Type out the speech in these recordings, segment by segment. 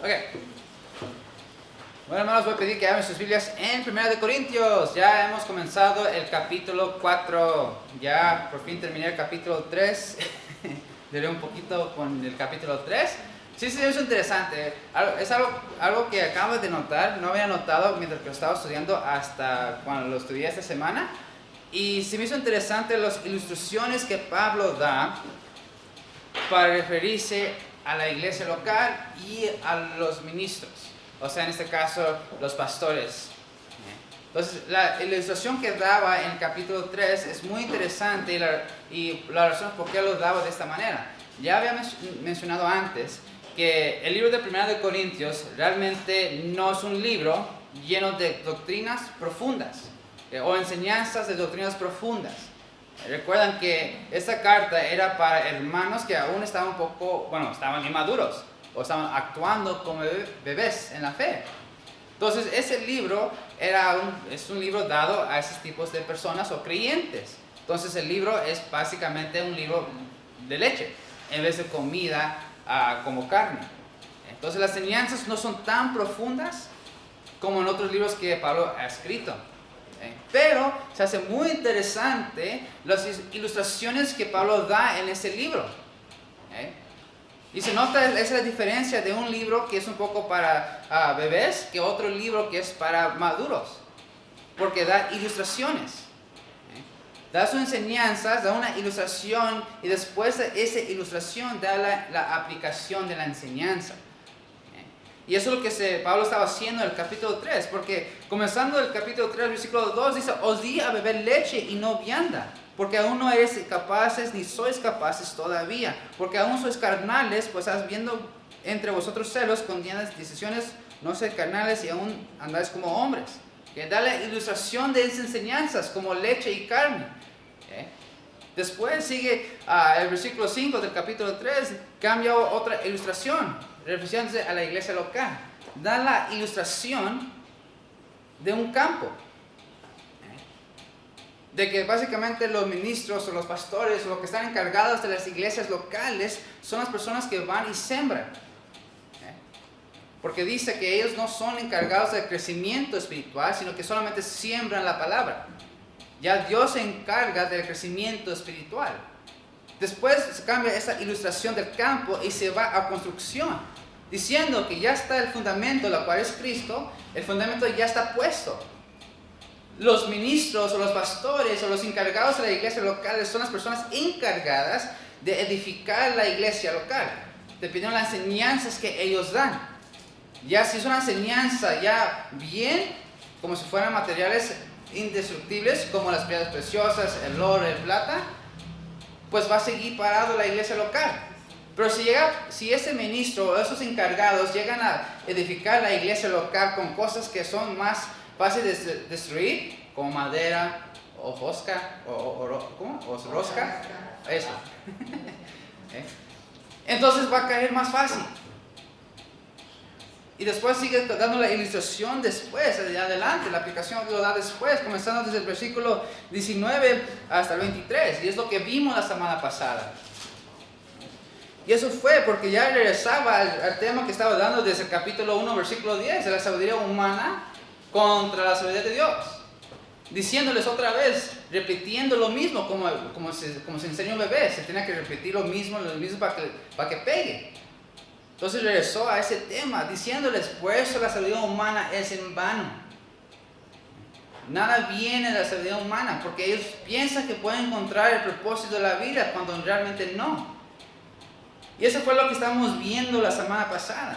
Ok. Bueno, hermanos, voy a pedir que abran sus Biblias en 1 de Corintios. Ya hemos comenzado el capítulo 4. Ya por fin terminé el capítulo 3. Duré un poquito con el capítulo 3. Sí, es interesante. Es algo que acabo de notar. No había notado mientras que lo estaba estudiando hasta cuando lo estudié esta semana. Y se me hizo interesante las ilustraciones que Pablo da para referirse a la iglesia local y a los ministros. O sea, en este caso, los pastores. Entonces, la ilustración que daba en el capítulo 3 es muy interesante y la razón por qué lo daba de esta manera. Ya había mencionado antes que el libro de 1 de Corintios realmente no es un libro lleno de doctrinas profundas o enseñanzas de doctrinas profundas. Recuerdan que esta carta era para hermanos que aún estaban estaban inmaduros o estaban actuando como bebés en la fe. Entonces, ese libro es un libro dado a esos tipos de personas o creyentes. Entonces, el libro es básicamente un libro de leche, en vez de comida como carne. Entonces, las enseñanzas no son tan profundas como en otros libros que Pablo ha escrito. Pero se hace muy interesante las ilustraciones que Pablo da en ese libro. Y se nota esa es la diferencia de un libro que es un poco para bebés que otro libro que es para maduros. Porque da ilustraciones. Da sus enseñanzas, da una ilustración y después de esa ilustración da la aplicación de la enseñanza. Y eso es lo que Pablo estaba haciendo en el capítulo 3, porque comenzando el capítulo 3, versículo 2, dice: os di a beber leche y no vianda, porque aún no eres capaces ni sois capaces todavía, porque aún sois carnales, pues habiendo entre vosotros celos, contiendas, decisiones, no ser carnales y aún andáis como hombres. Que da la ilustración de esas enseñanzas como leche y carne. Después sigue el versículo 5 del capítulo 3, cambia otra ilustración, refiriéndose a la iglesia local. Da la ilustración de un campo. De que básicamente los ministros o los pastores o los que están encargados de las iglesias locales son las personas que van y sembran. Porque dice que ellos no son encargados del crecimiento espiritual, sino que solamente siembran la palabra. Ya Dios se encarga del crecimiento espiritual. Después se cambia esa ilustración del campo y se va a construcción, diciendo que ya está el fundamento, la cual es Cristo, el fundamento ya está puesto. Los ministros o los pastores o los encargados de la iglesia local son las personas encargadas de edificar la iglesia local, dependiendo de las enseñanzas que ellos dan. Ya si es una enseñanza ya bien, como si fueran materiales indestructibles como las piedras preciosas, el oro, el plata, pues va a seguir parado la iglesia local. Pero si ese ministro o esos encargados llegan a edificar la iglesia local con cosas que son más fáciles de destruir, como madera, o rosca, o rosca, eso. Entonces va a caer más fácil. Y después sigue dando la ilustración después, adelante, la aplicación lo da después, comenzando desde el versículo 19 hasta el 23. Y es lo que vimos la semana pasada. Y eso fue porque ya regresaba al tema que estaba dando desde el capítulo 1, versículo 10, de la sabiduría humana contra la sabiduría de Dios. Diciéndoles otra vez, repitiendo lo mismo, como se enseña un bebé, se tiene que repetir lo mismo para que pegue. Entonces regresó a ese tema, diciéndoles: por eso la sabiduría humana es en vano. Nada viene de la sabiduría humana, porque ellos piensan que pueden encontrar el propósito de la vida, cuando realmente no. Y eso fue lo que estábamos viendo la semana pasada.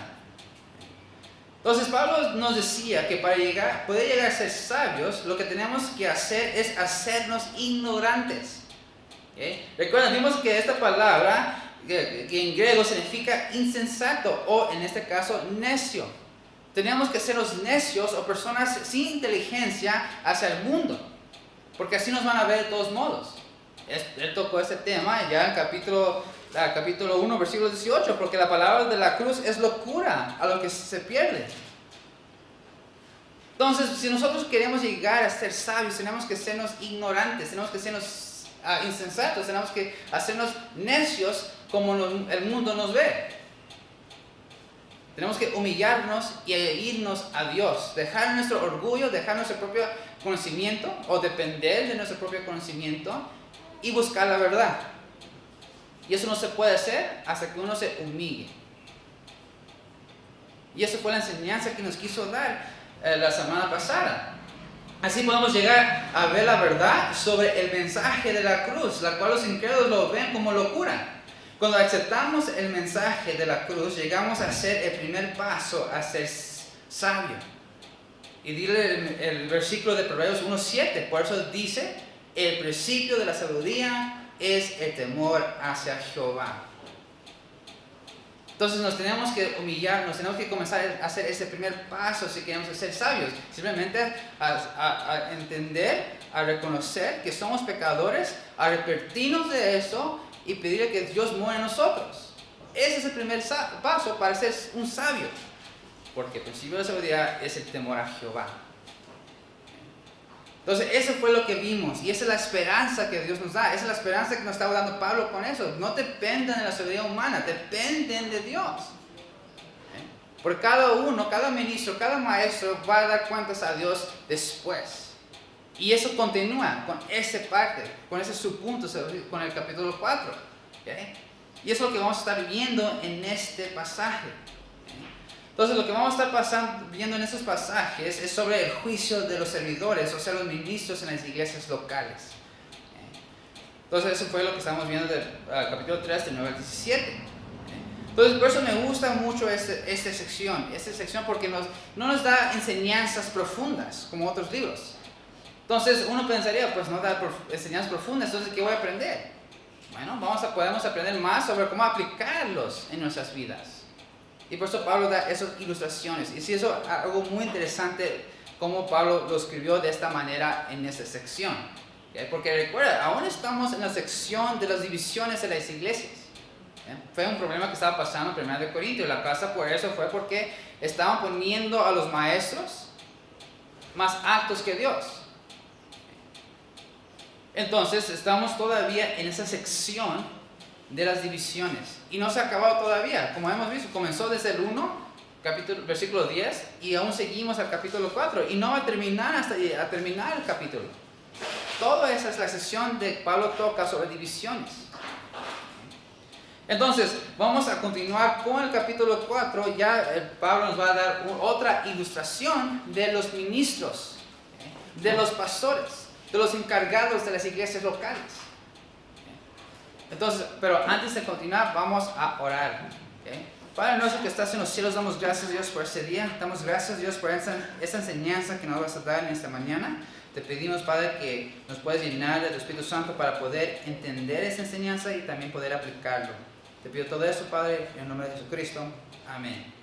Entonces Pablo nos decía que para poder llegar a ser sabios, lo que tenemos que hacer es hacernos ignorantes. Recuerden, vimos que esta palabra que en griego significa insensato o en este caso necio. Tenemos que ser los necios o personas sin inteligencia hacia el mundo, porque así nos van a ver de todos modos. Él tocó este tema ya en capítulo 1, versículo 18, porque la palabra de la cruz es locura a lo que se pierde. Entonces, si nosotros queremos llegar a ser sabios, tenemos que sernos ignorantes, tenemos que sernos insensatos, tenemos que hacernos necios como el mundo nos ve. Tenemos que humillarnos y irnos a Dios, dejar nuestro orgullo, dejar nuestro propio conocimiento o depender de nuestro propio conocimiento y buscar la verdad. Y eso no se puede hacer hasta que uno se humille. Y eso fue la enseñanza que nos quiso dar la semana pasada. Así podemos llegar a ver la verdad sobre el mensaje de la cruz, la cual los incrédulos lo ven como locura. Cuando aceptamos el mensaje de la cruz, llegamos a hacer el primer paso a ser sabio. Y dile el versículo de Proverbios 1:7, por eso dice, el principio de la sabiduría es el temor hacia Jehová. Entonces nos tenemos que humillar, nos tenemos que comenzar a hacer ese primer paso si queremos ser sabios. Simplemente a entender, a reconocer que somos pecadores, a arrepentirnos de eso y pedirle que Dios muera en nosotros. Ese es el primer paso para ser un sabio. Porque el principio de la sabiduría es el temor a Jehová. Entonces, eso fue lo que vimos. Y esa es la esperanza que Dios nos da. Esa es la esperanza que nos estaba dando Pablo con eso. No dependen de la sabiduría humana, dependen de Dios. Por cada uno, cada ministro, cada maestro va a dar cuentas a Dios después. Y eso continúa con esa parte, con ese subpunto, con el capítulo 4. ¿Okay? Y eso es lo que vamos a estar viendo en este pasaje. Entonces, lo que vamos a estar viendo en estos pasajes es sobre el juicio de los servidores, o sea, los ministros en las iglesias locales. Entonces, eso fue lo que estamos viendo del capítulo 3, del 9 al 17. Entonces, por eso me gusta mucho esta sección porque no nos da enseñanzas profundas como otros libros. Entonces, uno pensaría, pues no da enseñanzas profundas, entonces, ¿qué voy a aprender? Bueno, podemos aprender más sobre cómo aplicarlos en nuestras vidas. Y por eso Pablo da esas ilustraciones. Y sí, eso es algo muy interesante cómo Pablo lo escribió de esta manera en esta sección. ¿Okay? Porque recuerda, aún estamos en la sección de las divisiones de las iglesias. Fue un problema que estaba pasando en 1 Corintios. La causa por eso fue porque estaban poniendo a los maestros más altos que Dios. Entonces, estamos todavía en esa sección de las divisiones. Y no se ha acabado todavía. Como hemos visto, comenzó desde el 1, versículo 10, y aún seguimos al capítulo 4. Y no va a terminar hasta terminar el capítulo. Toda esa es la sección de Pablo toca sobre divisiones. Entonces, vamos a continuar con el capítulo 4. Ya Pablo nos va a dar otra ilustración de los ministros, de los pastores, de los encargados de las iglesias locales. Entonces, pero antes de continuar, vamos a orar. ¿Okay? Padre nuestro que estás en los cielos, damos gracias a Dios por este día. Damos gracias a Dios por esta enseñanza que nos vas a dar en esta mañana. Te pedimos, Padre, que nos puedas llenar de tu Espíritu Santo para poder entender esa enseñanza y también poder aplicarlo. Te pido todo eso, Padre, en el nombre de Jesucristo. Amén.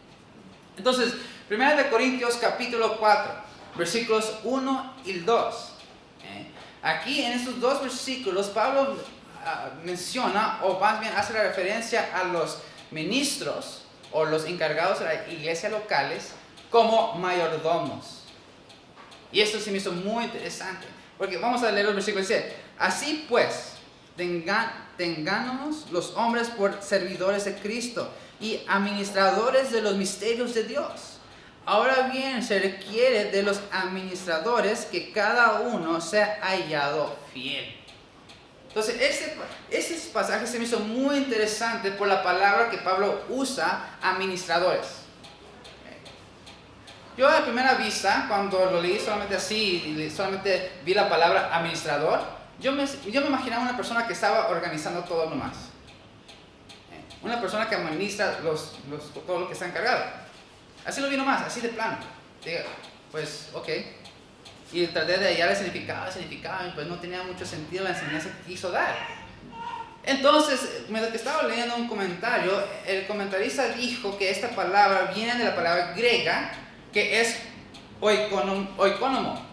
Entonces, 1 Corintios capítulo 4, versículos 1 y 2. Aquí en estos dos versículos, Pablo menciona, o más bien hace la referencia a los ministros o los encargados de las iglesias locales como mayordomos. Y esto se me hizo muy interesante, porque vamos a leer los versículos. Dice, así pues, tengámonos los hombres por servidores de Cristo y administradores de los misterios de Dios. Ahora bien, se requiere de los administradores que cada uno sea hallado fiel. Entonces, este pasaje se me hizo muy interesante por la palabra que Pablo usa, administradores. Yo a primera vista, cuando lo leí solamente así, solamente vi la palabra administrador, yo me imaginaba una persona que estaba organizando todo lo más. Una persona que administra todo lo que está encargado. Así lo vi nomás, así de plano. Digo, pues, ok. Y traté de hallar el significado, y pues no tenía mucho sentido la enseñanza que quiso dar. Entonces, mientras que estaba leyendo un comentario, el comentarista dijo que esta palabra viene de la palabra griega, que es oikonomo.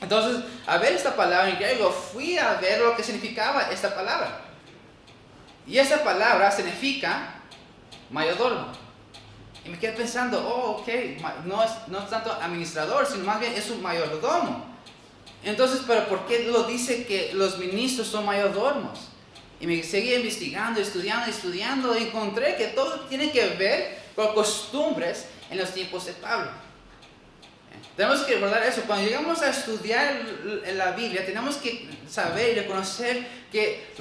Entonces, a ver esta palabra en griego, fui a ver lo que significaba esta palabra. Y esta palabra significa mayordomo. Y me quedé pensando, ok, no es tanto administrador, sino más bien es un mayordomo. Entonces, ¿pero por qué lo dice que los ministros son mayordomos? Y me seguí investigando, estudiando, y encontré que todo tiene que ver por costumbres en los tiempos de Pablo. Tenemos que recordar eso. Cuando llegamos a estudiar la Biblia, tenemos que saber y reconocer que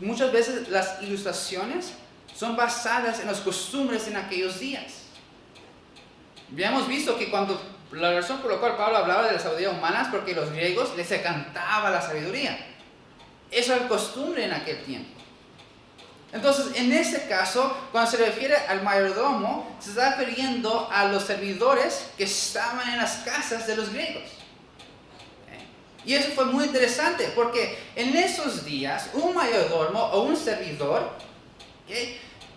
muchas veces las ilustraciones son basadas en las costumbres en aquellos días. Ya hemos visto que la razón por la cual Pablo hablaba de la sabiduría humana es porque a los griegos les encantaba la sabiduría. Eso era costumbre en aquel tiempo. Entonces, en este caso, cuando se refiere al mayordomo, se está refiriendo a los servidores que estaban en las casas de los griegos. Y eso fue muy interesante, porque en esos días, un mayordomo o un servidor,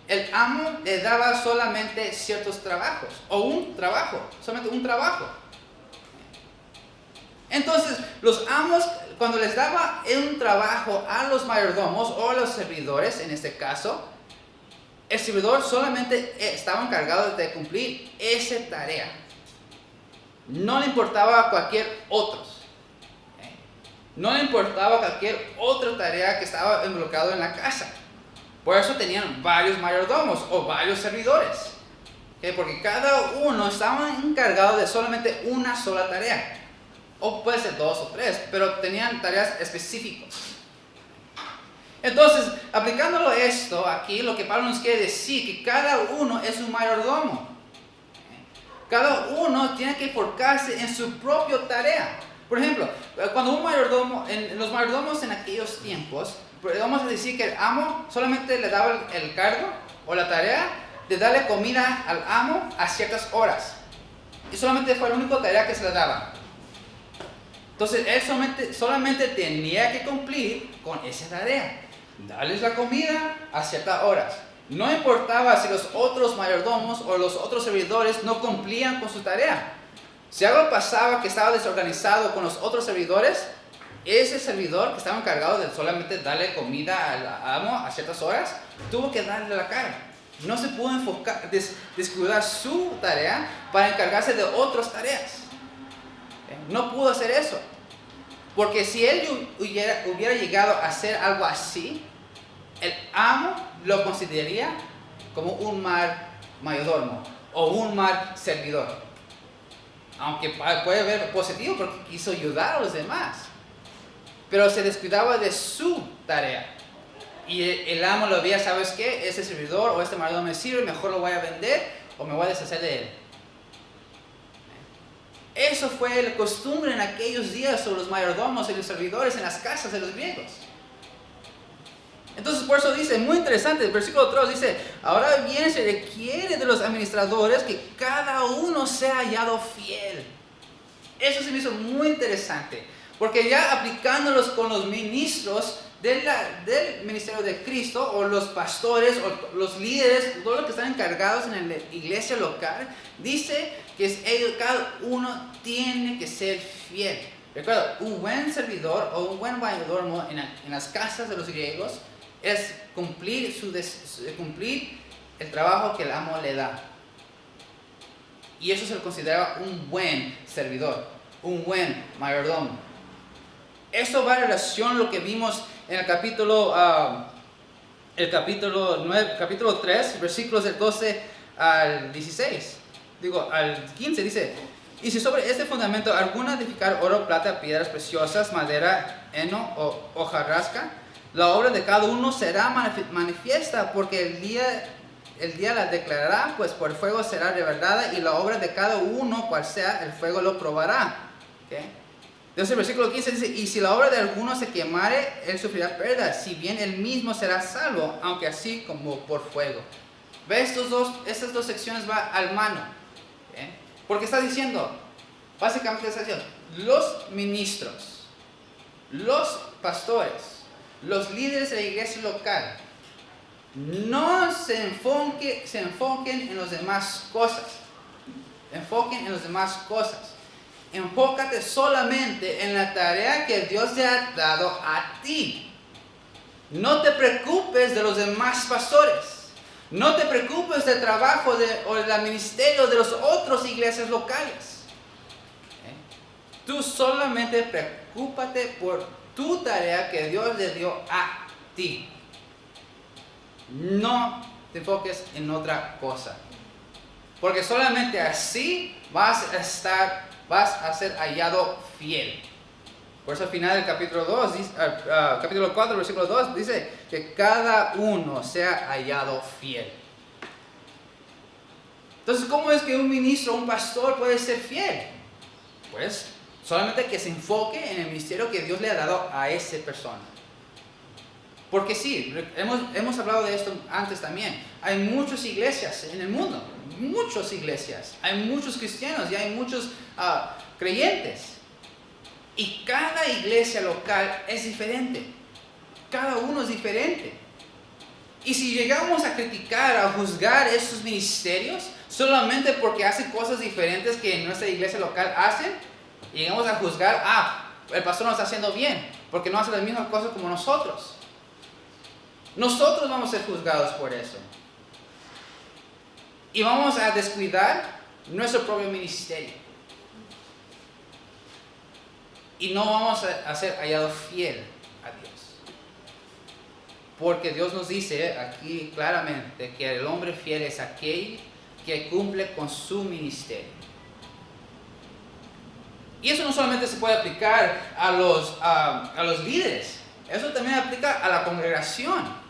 el amo le daba solamente ciertos trabajos, o un trabajo, solamente un trabajo. Entonces, los amos, cuando les daba un trabajo a los mayordomos o a los servidores, en este caso, el servidor solamente estaba encargado de cumplir esa tarea. No le importaba cualquier otro. No le importaba cualquier otra tarea que estaba involucrado en la casa. Por eso tenían varios mayordomos o varios servidores. Porque cada uno estaba encargado de solamente una sola tarea. O puede ser 2 o 3, pero tenían tareas específicas. Entonces, aplicándolo esto aquí, lo que Pablo nos quiere decir, que cada uno es un mayordomo. Cada uno tiene que enfocarse en su propia tarea. Por ejemplo, cuando un mayordomo, los mayordomos en aquellos tiempos, vamos a decir que el amo solamente le daba el cargo o la tarea de darle comida al amo a ciertas horas. Y solamente fue la única tarea que se le daba. Entonces él solamente tenía que cumplir con esa tarea, darles la comida a ciertas horas. No importaba si los otros mayordomos o los otros servidores no cumplían con su tarea. Si algo pasaba que estaba desorganizado con los otros servidores, ese servidor que estaba encargado de solamente darle comida al amo a ciertas horas, tuvo que darle la cara. No se pudo descuidar su tarea para encargarse de otras tareas. No pudo hacer eso. Porque si él hubiera llegado a hacer algo así, el amo lo consideraría como un mal mayordomo o un mal servidor. Aunque puede ver positivo porque quiso ayudar a los demás. Pero se descuidaba de su tarea. Y el amo lo veía, ¿sabes qué? Ese servidor o este mayordomo me sirve, mejor lo voy a vender o me voy a deshacer de él. Eso fue la costumbre en aquellos días sobre los mayordomos y los servidores en las casas de los griegos. Entonces por eso dice, muy interesante, el versículo 3 dice, ahora bien se requiere de los administradores que cada uno sea hallado fiel. Eso se me hizo muy interesante, porque ya aplicándolos con los ministros del ministerio de Cristo, o los pastores, o los líderes, todos los que están encargados en la iglesia local, dice que cada uno tiene que ser fiel. Recuerda, un buen servidor o un buen mayordomo en las casas de los griegos es cumplir el trabajo que el amo le da. Y eso se le considera un buen servidor, un buen mayordomo. Esto va en relación a lo que vimos en el capítulo 3, versículos del 12 al 16. Al 15 dice, y si sobre este fundamento alguno edificar oro, plata, piedras preciosas, madera, heno o hojarasca, la obra de cada uno será manifiesta, porque el día la declarará, pues por fuego será revelada, y la obra de cada uno, cual sea, el fuego lo probará. ¿Okay? Entonces el versículo 15 dice, y si la obra de alguno se quemare, él sufrirá pérdida, si bien él mismo será salvo, aunque así como por fuego. ¿Ve? Estas dos secciones van al mano. ¿Okay? Porque está diciendo, básicamente está diciendo, los ministros, los pastores, los líderes de la iglesia local, no se enfoquen en las demás cosas. Enfoquen en las demás cosas. Enfócate solamente en la tarea que Dios te ha dado a ti. No te preocupes de los demás pastores. No te preocupes del trabajo o del ministerio de las otras iglesias locales. Tú solamente preocúpate por tu tarea que Dios le dio a ti. No te enfoques en otra cosa. Porque solamente así vas a ser hallado fiel. Por eso al final del capítulo 4, versículo 2, dice que cada uno sea hallado fiel. Entonces, ¿cómo es que un ministro, un pastor puede ser fiel? Pues solamente que se enfoque en el ministerio que Dios le ha dado a esa persona. Porque sí, hemos hablado de esto antes también. Hay muchas iglesias en el mundo, muchas iglesias. Hay muchos cristianos y hay muchos creyentes. Y cada iglesia local es diferente. Cada uno es diferente. Y si llegamos a criticar, a juzgar esos ministerios, solamente porque hacen cosas diferentes que en nuestra iglesia local hacen, llegamos a juzgar, el pastor no está haciendo bien, porque no hace las mismas cosas como nosotros. Nosotros vamos a ser juzgados por eso. Y vamos a descuidar nuestro propio ministerio. Y no vamos a ser hallados fiel a Dios. Porque Dios nos dice aquí claramente que el hombre fiel es aquel que cumple con su ministerio. Y eso no solamente se puede aplicar a los líderes, eso también aplica a la congregación.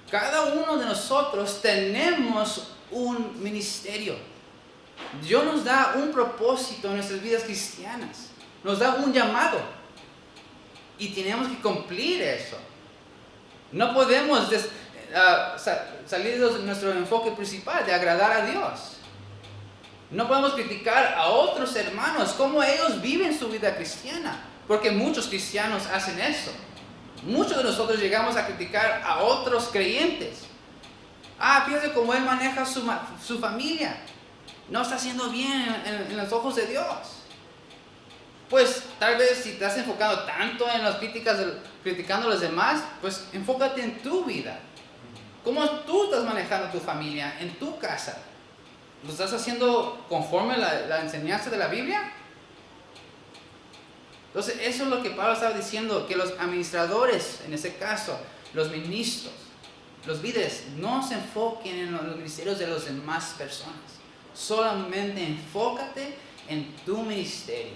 Cada uno de nosotros tenemos un ministerio. Dios nos da un propósito en nuestras vidas cristianas. Nos da un llamado. Y tenemos que cumplir eso. No podemos salir de nuestro enfoque principal, de agradar a Dios. No podemos criticar a otros hermanos, cómo ellos viven su vida cristiana. Porque muchos cristianos hacen eso. Muchos de nosotros llegamos a criticar a otros creyentes. Fíjate cómo él maneja su familia. No está haciendo bien en los ojos de Dios. Pues tal vez si te has enfocado tanto en las críticas, criticando a los demás, pues enfócate en tu vida. ¿Cómo tú estás manejando tu familia en tu casa? ¿Lo estás haciendo conforme la enseñanza de la Biblia? Entonces eso es lo que Pablo estaba diciendo, que los administradores, en ese caso, los ministros, los líderes, no se enfoquen en los ministerios de las demás personas. Solamente enfócate en tu ministerio.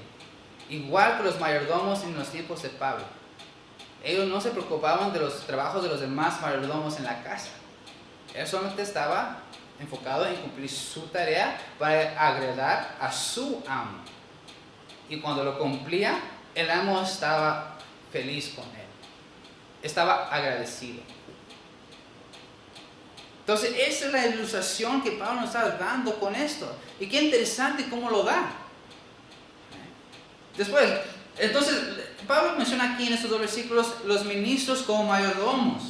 Igual que los mayordomos en los tiempos de Pablo. Ellos no se preocupaban de los trabajos de los demás mayordomos en la casa. Él solamente estaba enfocado en cumplir su tarea para agradar a su amo. Y cuando lo cumplía, el amo estaba feliz con él. Estaba agradecido. Entonces, esa es la ilustración que Pablo nos está dando con esto. Y qué interesante cómo lo da. Después, entonces, Pablo menciona aquí en estos dos versículos los ministros como mayordomos.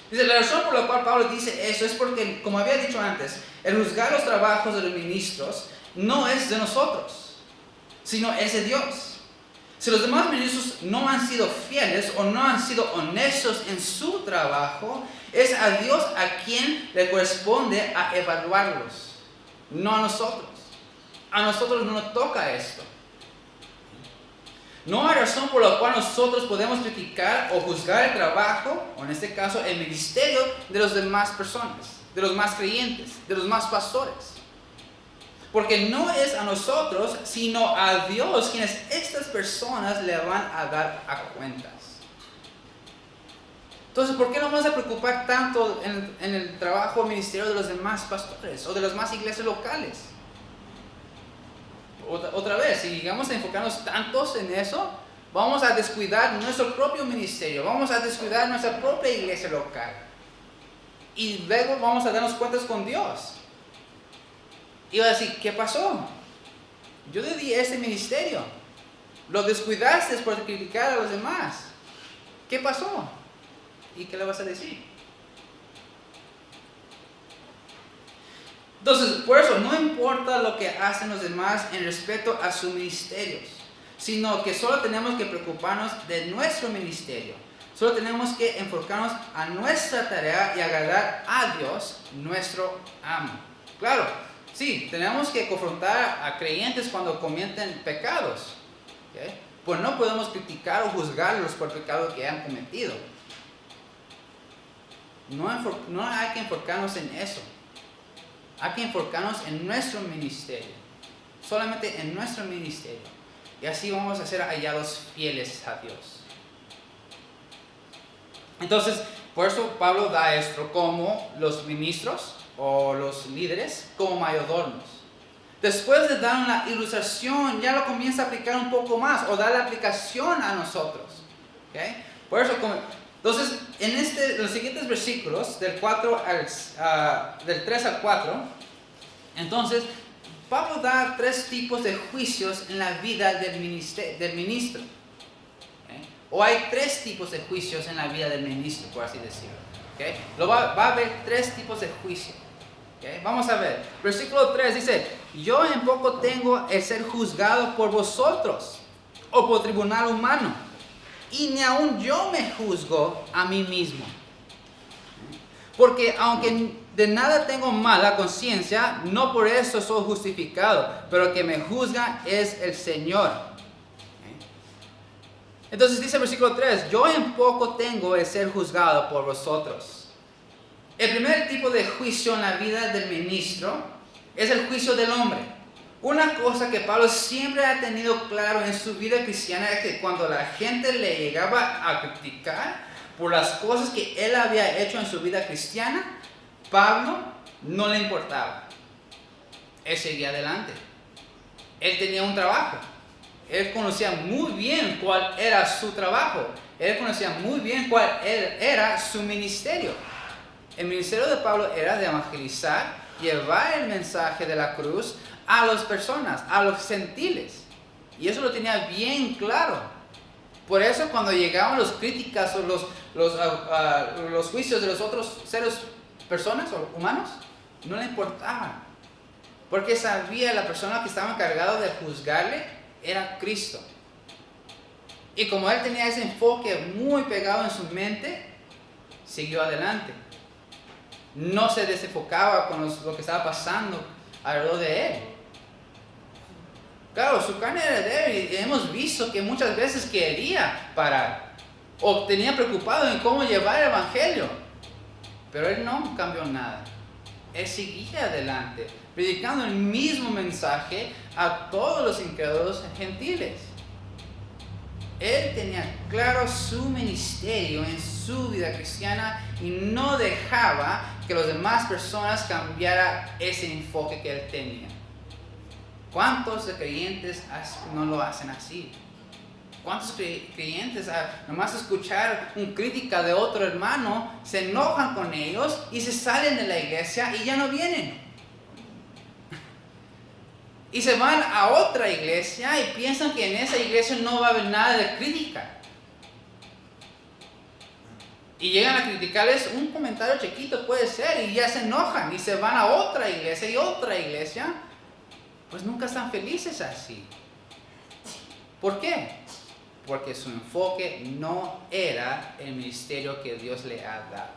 Dice, la razón por la cual Pablo dice eso es porque, como había dicho antes, el juzgar los trabajos de los ministros no es de nosotros, sino es de Dios. Si los demás ministros no han sido fieles o no han sido honestos en su trabajo, es a Dios a quien le corresponde a evaluarlos, no a nosotros. A nosotros no nos toca esto. No hay razón por la cual nosotros podemos criticar o juzgar el trabajo, o en este caso el ministerio, de las demás personas, de los más creyentes, de los más pastores. Porque no es a nosotros, sino a Dios quienes estas personas le van a dar a cuentas. Entonces, ¿por qué nos vamos a preocupar tanto en el trabajo o ministerio de los demás pastores o de las más iglesias locales? Otra vez, si llegamos a enfocarnos tantos en eso, vamos a descuidar nuestro propio ministerio, vamos a descuidar nuestra propia iglesia local. Y luego vamos a darnos cuentas con Dios. Y va a decir, ¿qué pasó? Yo te di este ministerio. Lo descuidaste por criticar a los demás. ¿Qué pasó? ¿Y qué le vas a decir? Entonces, por eso, no importa lo que hacen los demás en respecto a sus ministerios, sino que solo tenemos que preocuparnos de nuestro ministerio. Solo tenemos que enfocarnos a nuestra tarea y agradar a Dios, nuestro amo. Claro, sí, tenemos que confrontar a creyentes cuando cometen pecados. ¿Okay? Pues no podemos criticar o juzgarlos por el pecado que han cometido. No hay que enfocarnos en eso. Hay que enfocarnos en nuestro ministerio, solamente en nuestro ministerio. Y así vamos a ser hallados fieles a Dios. Entonces, por eso Pablo da esto como los ministros o los líderes, como mayordomos. Después de dar una ilustración, ya lo comienza a aplicar un poco más o dar la aplicación a nosotros. ¿Okay? Por eso, entonces, en los siguientes versículos, del 3 al 4, entonces, Pablo da 3 tipos de juicios en la vida del ministro. ¿Okay? O hay 3 tipos de juicios en la vida del ministro, por así decirlo. ¿Okay? Va a haber 3 tipos de juicio. ¿Okay? Vamos a ver. Versículo 3 dice: yo en poco tengo el ser juzgado por vosotros o por tribunal humano, y ni aun yo me juzgo a mí mismo. Porque aunque de nada tengo mala conciencia, no por eso soy justificado, pero el que me juzga es el Señor. Entonces dice el versículo 3: yo en poco tengo el ser juzgado por vosotros. El primer tipo de juicio en la vida del ministro es el juicio del hombre. Una cosa que Pablo siempre ha tenido claro en su vida cristiana es que cuando la gente le llegaba a criticar por las cosas que él había hecho en su vida cristiana, Pablo no le importaba. Él seguía adelante. Él tenía un trabajo. Él conocía muy bien cuál era su trabajo. Él conocía muy bien cuál era su ministerio. El ministerio de Pablo era de evangelizar, llevar el mensaje de la cruz a las personas, a los gentiles. Y eso lo tenía bien claro. Por eso cuando llegaban las críticas o los juicios de los otros personas o humanos, no le importaban. Porque sabía la persona que estaba encargada de juzgarle era Cristo. Y como él tenía ese enfoque muy pegado en su mente, siguió adelante. No se desenfocaba con lo que estaba pasando alrededor de él. Claro, su carne era débil y hemos visto que muchas veces quería parar o tenía preocupado en cómo llevar el evangelio. Pero él no cambió nada. Él seguía adelante, predicando el mismo mensaje a todos los incrédulos gentiles. Él tenía claro su ministerio en su vida cristiana y no dejaba que las demás personas cambiaran ese enfoque que él tenía. ¿Cuántos creyentes no lo hacen así? ¿Cuántos creyentes nomás escuchar una crítica de otro hermano se enojan con ellos y se salen de la iglesia y ya no vienen? Y se van a otra iglesia y piensan que en esa iglesia no va a haber nada de crítica. Y llegan a criticarles un comentario chiquito, puede ser, y ya se enojan y se van a otra iglesia y otra iglesia. Pues nunca están felices así. ¿Por qué? Porque su enfoque no era el ministerio que Dios le ha dado.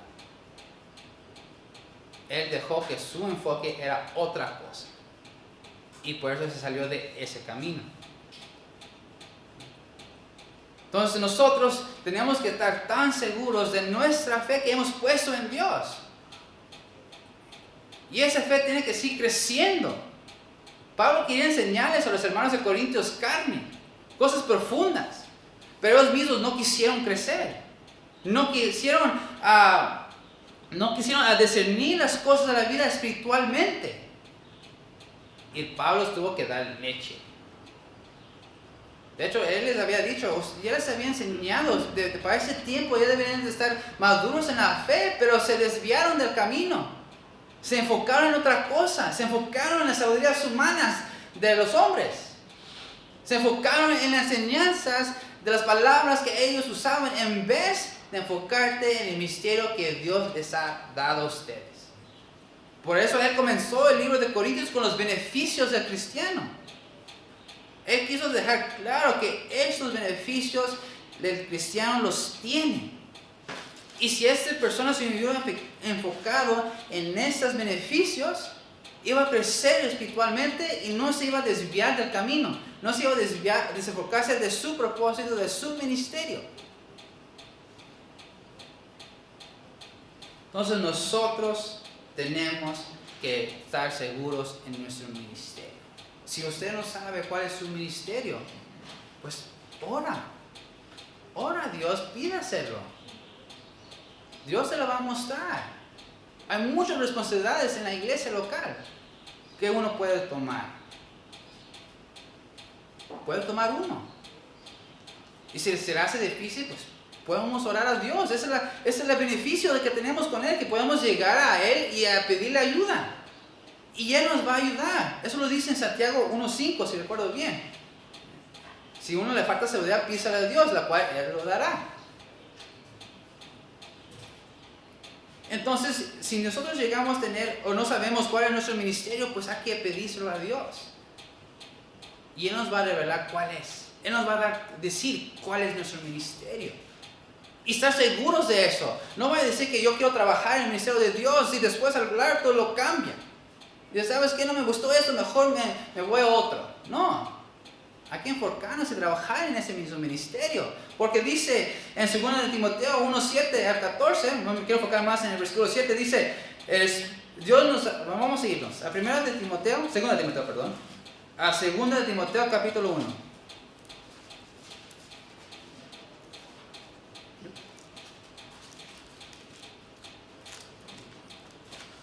Él dejó que su enfoque era otra cosa. Y por eso se salió de ese camino. Entonces nosotros tenemos que estar tan seguros de nuestra fe que hemos puesto en Dios. Y esa fe tiene que seguir creciendo. Pablo quería enseñarles a los hermanos de Corintios carne, cosas profundas. Pero ellos mismos no quisieron crecer. No quisieron discernir las cosas de la vida espiritualmente. Y Pablo tuvo que dar leche. De hecho, él les había dicho, ya les había enseñado, para ese tiempo ya deberían de estar maduros en la fe, pero se desviaron del camino. Se enfocaron en otra cosa, se enfocaron en las sabidurías humanas de los hombres. Se enfocaron en las enseñanzas de las palabras que ellos usaban en vez de enfocarte en el misterio que Dios les ha dado a ustedes. Por eso él comenzó el libro de Corintios con los beneficios del cristiano. Él quiso dejar claro que esos beneficios del cristiano los tiene. Y si esta persona se hubiera enfocado en estos beneficios, iba a crecer espiritualmente y no se iba a desviar del camino. No se iba a desenfocarse de su propósito, de su ministerio. Entonces nosotros tenemos que estar seguros en nuestro ministerio. Si usted no sabe cuál es su ministerio, pues ora. Ora a Dios, pídaselo. Dios se lo va a mostrar. Hay muchas responsabilidades en la iglesia local que uno puede tomar. Puede tomar uno. Y si se le hace difícil, pues podemos orar a Dios. Ese es el beneficio que tenemos con Él, que podemos llegar a Él y a pedirle ayuda. Y Él nos va a ayudar. Eso lo dice en Santiago 1.5, si recuerdo bien. Si a uno le falta sabiduría, pídale a Dios, la cual Él lo dará. Entonces, si nosotros llegamos a tener o no sabemos cuál es nuestro ministerio, pues hay que pedírselo a Dios. Y Él nos va a revelar cuál es. Él nos va a decir cuál es nuestro ministerio. Y estar seguros de eso. No voy a decir que yo quiero trabajar en el ministerio de Dios y después al hablar todo lo cambia. Y ¿sabes qué? No me gustó esto, mejor me voy a otro. No. Hay que enfocarnos y trabajar en ese mismo ministerio. Porque dice en 2 de Timoteo 1:7 al 14, no me quiero enfocar más en el versículo 7, dice, vamos a irnos a 2 de Timoteo, a 2 de Timoteo capítulo 1.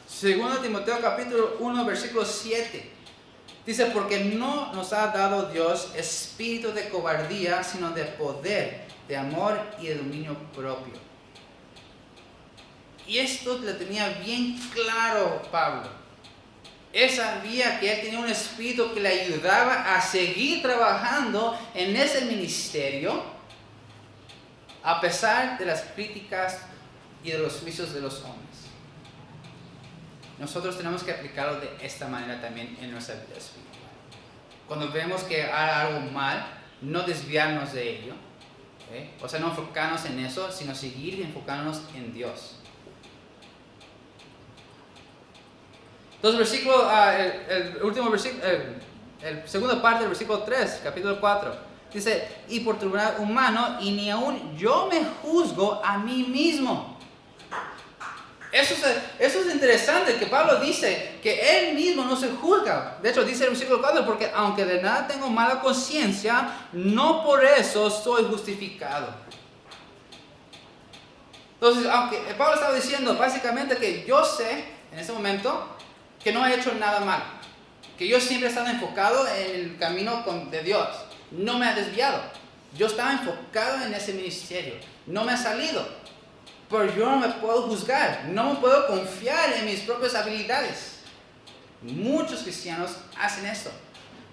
Segundo de Timoteo capítulo 1 versículo 7. Dice, porque no nos ha dado Dios espíritu de cobardía, sino de poder, de amor y de dominio propio. Y esto lo tenía bien claro Pablo. Él sabía que él tenía un espíritu que le ayudaba a seguir trabajando en ese ministerio, a pesar de las críticas y de los juicios de los hombres. Nosotros tenemos que aplicarlo de esta manera también en nuestra vida espiritual. Cuando vemos que hay algo mal, no desviarnos de ello. ¿Okay? O sea, no enfocarnos en eso, sino seguir enfocándonos en Dios. Entonces, el último versículo, el segunda parte del versículo 3, capítulo 4, dice, y por tribunal humano, y ni aún yo me juzgo a mí mismo. Eso es interesante, que Pablo dice que él mismo no se juzga. De hecho, dice el versículo 4, porque aunque de nada tengo mala conciencia, no por eso soy justificado. Entonces, aunque Pablo estaba diciendo básicamente que yo sé, en ese momento, que no he hecho nada malo. Que yo siempre he estado enfocado en el camino de Dios. No me ha desviado. Yo estaba enfocado en ese ministerio. No me ha salido. Pero yo no me puedo juzgar, no me puedo confiar en mis propias habilidades. Muchos cristianos hacen esto,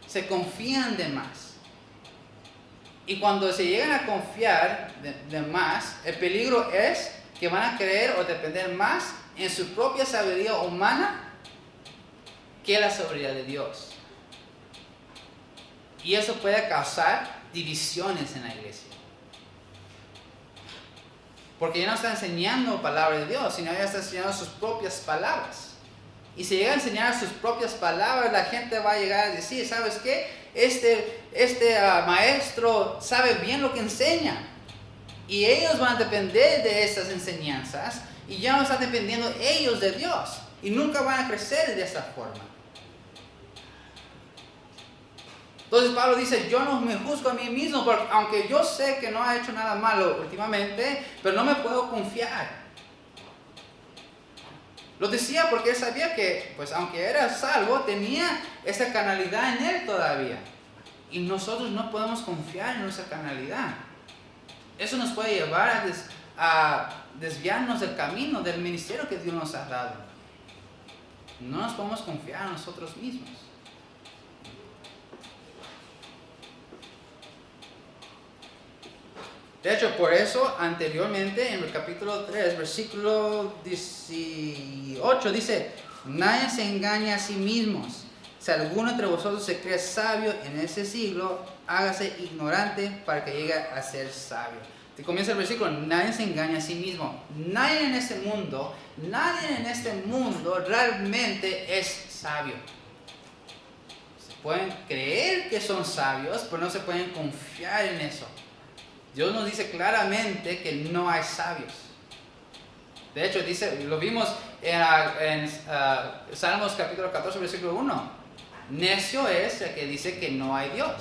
se confían de más. Y cuando se llegan a confiar de más, el peligro es que van a creer o depender más en su propia sabiduría humana que la sabiduría de Dios. Y eso puede causar divisiones en la iglesia. Porque ya no está enseñando palabra de Dios, sino ya está enseñando sus propias palabras. Y si llega a enseñar sus propias palabras, la gente va a llegar a decir, ¿sabes qué? Este maestro sabe bien lo que enseña. Y ellos van a depender de esas enseñanzas y ya no están dependiendo ellos de Dios. Y nunca van a crecer de esa forma. Entonces Pablo dice, yo no me juzgo a mí mismo, porque aunque yo sé que no ha hecho nada malo últimamente, pero no me puedo confiar. Lo decía porque él sabía que, pues aunque era salvo, tenía esa carnalidad en él todavía. Y nosotros no podemos confiar en nuestra carnalidad. Eso nos puede llevar a desviarnos del camino, del ministerio que Dios nos ha dado. No nos podemos confiar en nosotros mismos. De hecho, por eso, anteriormente, en el capítulo 3, versículo 18, dice, nadie se engaña a sí mismos. Si alguno entre vosotros se cree sabio en ese siglo, hágase ignorante para que llegue a ser sabio. Y comienza el versículo, nadie se engaña a sí mismo. Nadie en este mundo realmente es sabio. Se pueden creer que son sabios, pero no se pueden confiar en eso. Dios nos dice claramente que no hay sabios. De hecho, dice, lo vimos en Salmos capítulo 14, versículo 1. Necio es el que dice que no hay Dios.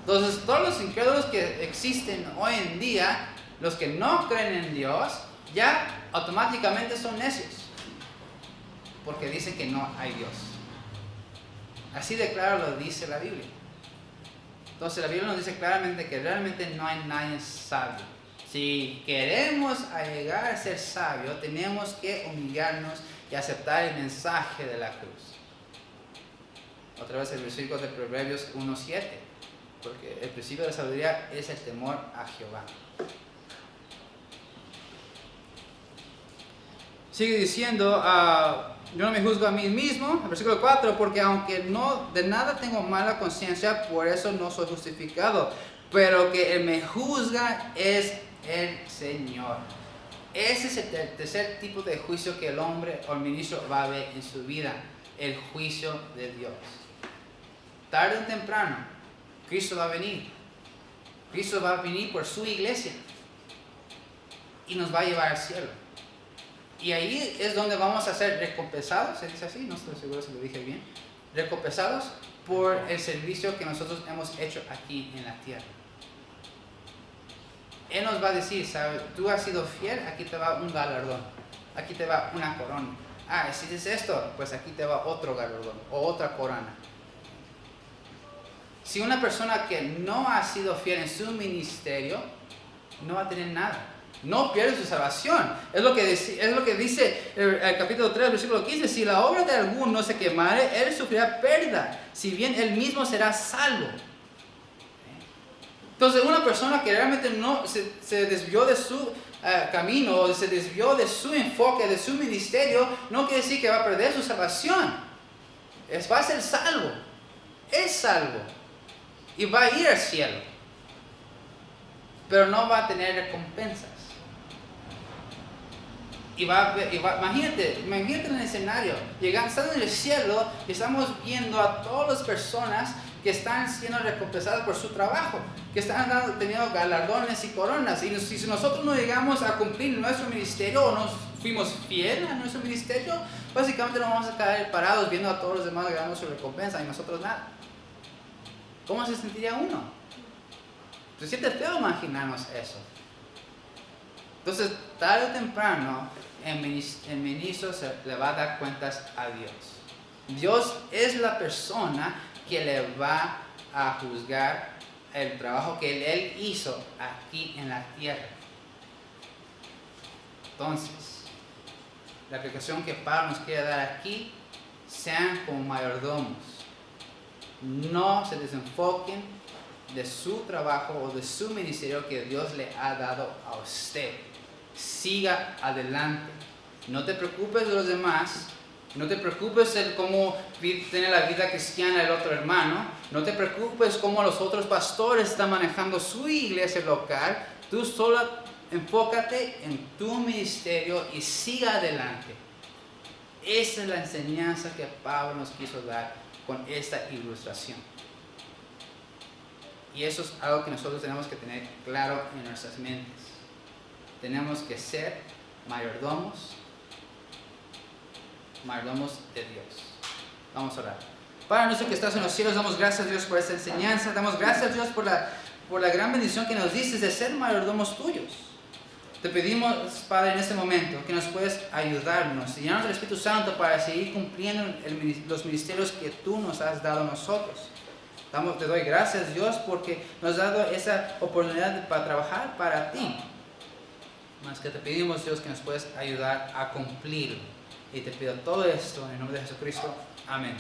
Entonces, todos los incrédulos que existen hoy en día, los que no creen en Dios, ya automáticamente son necios. Porque dicen que no hay Dios. Así de claro lo dice la Biblia. Entonces, la Biblia nos dice claramente que realmente no hay nadie sabio. Si queremos llegar a ser sabios, tenemos que humillarnos y aceptar el mensaje de la cruz. Otra vez el versículo de Proverbios 1:7. Porque el principio de la sabiduría es el temor a Jehová. Sigue diciendo, yo no me juzgo a mí mismo, el versículo 4, porque aunque no de nada tengo mala conciencia, por eso no soy justificado. Pero que el me juzga es el Señor. Ese es el tercer tipo de juicio que el hombre o el ministro va a ver en su vida, el juicio de Dios. Tarde o temprano, Cristo va a venir. Cristo va a venir por su iglesia y nos va a llevar al cielo. Y ahí es donde vamos a ser recompensados, ¿se dice así? No estoy seguro si lo dije bien. Recompensados por el servicio que nosotros hemos hecho aquí en la tierra. Él nos va a decir, ¿sabes? Tú has sido fiel, aquí te va un galardón. Aquí te va una corona. Si dices esto, pues aquí te va otro galardón o otra corona. Si una persona que no ha sido fiel en su ministerio, no va a tener nada. No pierde su salvación. Es lo que dice el capítulo 3, versículo 15. Si la obra de alguno no se quemare, él sufrirá pérdida, si bien él mismo será salvo. Entonces, una persona que realmente no se desvió de su camino, o se desvió de su enfoque, de su ministerio, no quiere decir que va a perder su salvación. Va a ser salvo. Es salvo. Y va a ir al cielo. Pero no va a tener recompensas. Imagínate en el escenario. Estamos en el cielo y estamos viendo a todas las personas que están siendo recompensadas por su trabajo, que están teniendo galardones y coronas. Y si nosotros no llegamos a cumplir nuestro ministerio o no fuimos fieles a nuestro ministerio, básicamente nos vamos a quedar parados viendo a todos los demás ganando su recompensa y nosotros nada. ¿Cómo se sentiría uno? Se siente feo imaginarnos eso. Entonces, tarde o temprano, el ministro le va a dar cuentas a Dios. Dios es la persona que le va a juzgar el trabajo que Él hizo aquí en la tierra. Entonces, la aplicación que Pablo nos quiere dar aquí, sean como mayordomos. No se desenfoquen de su trabajo o de su ministerio que Dios le ha dado a usted. Siga adelante. No te preocupes de los demás. No te preocupes de cómo tiene la vida cristiana el otro hermano. No te preocupes cómo los otros pastores están manejando su iglesia local. Tú solo enfócate en tu ministerio y siga adelante. Esa es la enseñanza que Pablo nos quiso dar con esta ilustración. Y eso es algo que nosotros tenemos que tener claro en nuestras mentes. Tenemos que ser mayordomos de Dios. Vamos a orar. Padre nuestro que estás en los cielos, damos gracias a Dios por esta enseñanza. Damos gracias a Dios por la gran bendición que nos dices de ser mayordomos tuyos. Te pedimos, Padre, en este momento que nos puedes ayudarnos y llenarnos del Espíritu Santo para seguir cumpliendo los ministerios que tú nos has dado a nosotros. Te doy gracias, Dios, porque nos has dado esa oportunidad para trabajar para ti. Más que te pedimos, Dios, que nos puedes ayudar a cumplir. Y te pido todo esto en el nombre de Jesucristo. Amén.